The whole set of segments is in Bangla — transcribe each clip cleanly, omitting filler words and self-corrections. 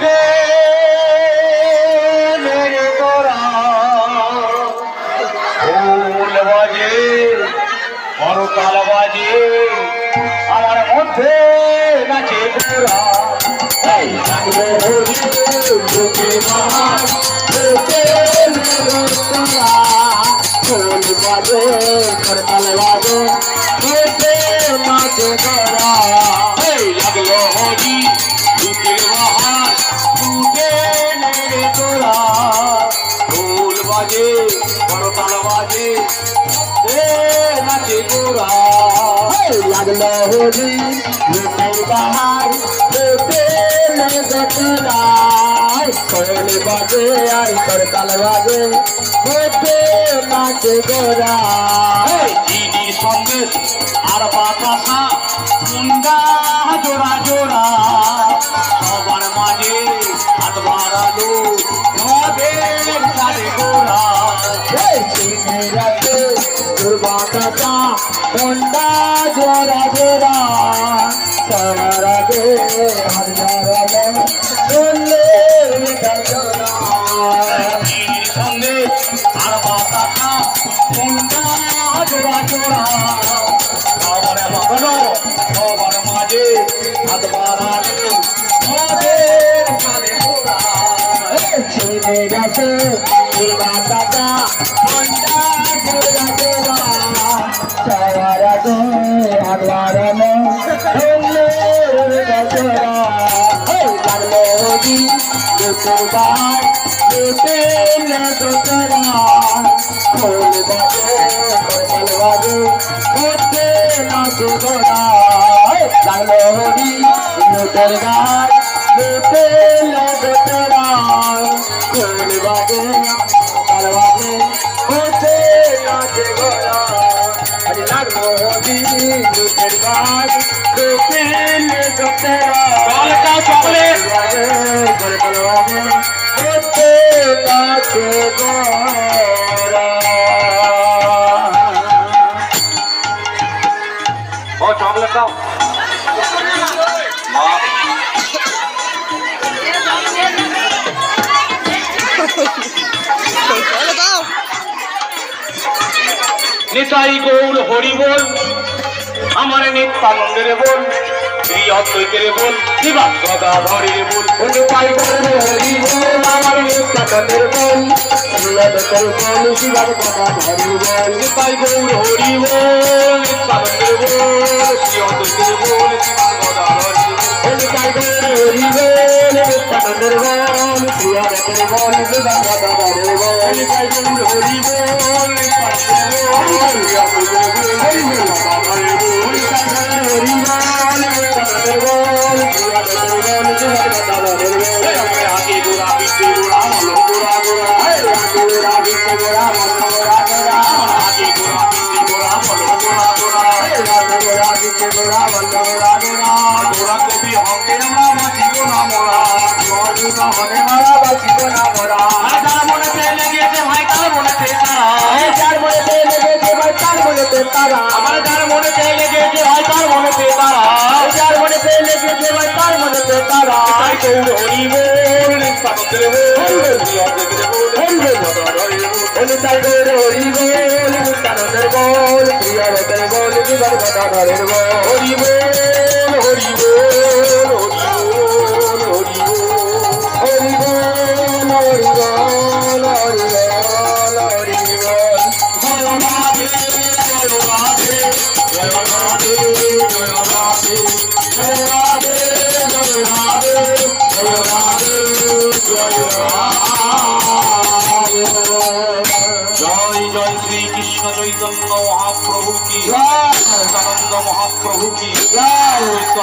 উঠে মেরে তোরা ফুল বাজে করতাল বাজে আমার মধ্যে নাচে তোরা ফুল বাজে করতাল বাজে মধ্যে নাচে তোরা লাগলো হরি দুধের বাহার দুধে নেড়ে তোরা ঢোল বাজে করতাল বাজে নাচে তোরা লাগলো হরি দুধের বাহার দুধে নেড়ে তোরা ঢোল বাজে আর করতাল বাজে মধ্যে নাচে তোরা দিদির সঙ্গে আর বাতাসা মুন্ডা জোড়া জোড়া সবার মাঝে হাত বাড়ালো নদের সাড়ে গোড়া রাতে দুর্বাতা মুন্ডা জোড়া জোড়া সবার আগে হাত বাড়ালো চললে সঙ্গে আর বাতাসা মুন্ডা জোড়া জোড়া সবার বাগানো সবার মাঝে হাত বাড়ানো নদের সাড়ে গোড়া ছেলে গেছে বাতাসা মুন্ডা জোড়া জোড়া সবার আগে হাত বাড়ানো চললে জোড়া লাগলো দি দুটোবার দুটে তোরা খোল বাজে করতাল বাজে মধ্যে নাচে তোরা লাগলো হরি দুটোর গায় দুটে তোরা খোল বাজে করতাল বাজে মধ্যে নাচে তোরা লাগলো হরি দুটোর গায় দুটে তোরা চকলেট করতাল বাজে মধ্যে নাচে তোরা। ও চকলেট দাও নিতাই গৌর হরি বল আমার নিত্যানন্দের বল প্রিয় অদ্বৈতের বল শিবাত গদাধরের বল নিতাই গৌর হরি বল আমার নিত্যানন্দের বল প্রিয় অদ্বৈতের বল শিবাত গদাধরের বল নিতাই গৌর হরি বল নিত্যানন্দের বল প্রিয় অদ্বৈতের বল শিবাত গদাধরের বল নিতাই গৌর হরি বল নিত্যানন্দের বল প্রিয় অদ্বৈতের বল শিবাত গদাধরের বল নিতাই গৌর হরি বল নিত্যানন্দের বল প্রিয় অদ্বৈতের আমার যার মনে লেগেছে ভাই তার মনে তারা যার মনে লেগেছে ভাই তার মনে তারা তাই গৌর হরি বল নিত্যানন্দের বল তাই গৌর হরি বল নিত্যানন্দের বল প্রিয় রতের বল জীবন গদাধরের বল হরি বল হরি বল হরি বল হরি বল হরি বল হরি বল হরি বল হরি বল জয় রাধে জয় রাধে জয় রাধে জয় রাধে জয় রাধে জয় রাধে জয় রাধে জয় রাধে জয় জয় শ্রী কৃষ্ণ চৈতন্য মহাপ্রভু কি জয় সদানন্দ মহাপ্রভু কি জয়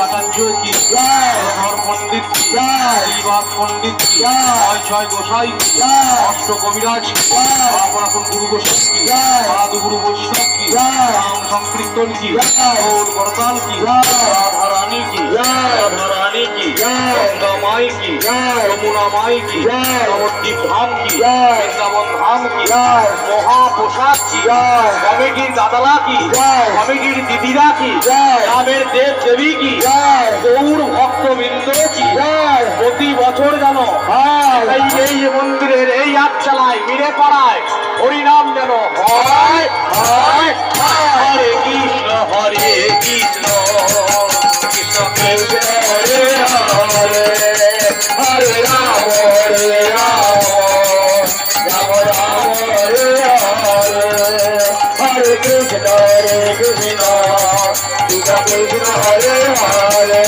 আচার্য কি জয় ধর পণ্ডিত কি জয় শ্রীবাস পণ্ডিত কি জয় ছয় গোসাই কি জয় অষ্ট কবিরাজ কি জয় আপন আপন গুরু গোসাই কি জয় সাধু গুরু বৈষ্ণব কি জয় রাম সংকীর্তন কি জয় ওর করতাল কি জয় রাধা রানী কি জয় রাধা রানী কি জয় গঙ্গা মাই কি জয় যমুনা মাই কি জয় নবদ্বীপ ধাম কি জয় বৃন্দাবন ধাম কি জয় মহাপ্রসাদ কি জয় কমিটির দাদালা কি জয় কমিটির দিদিরা কি জয় গ্রামের দেব দেবী কি জয় গৌর ভক্তবৃন্দ কি জয় প্রতি বছর বছর যেন এই মন্দিরের এই আটচালায় মিলে পাড়ায় হরিনাম যেন হয় হয় হরে কৃষ্ণ কৃষ্ণ কৃষ্ণ হরে হরে হরে রাম রাম রাম হরে হরে হরে কৃষ্ণ কৃষ্ণ কৃষ্ণ হরে হরে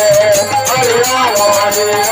হরে রাম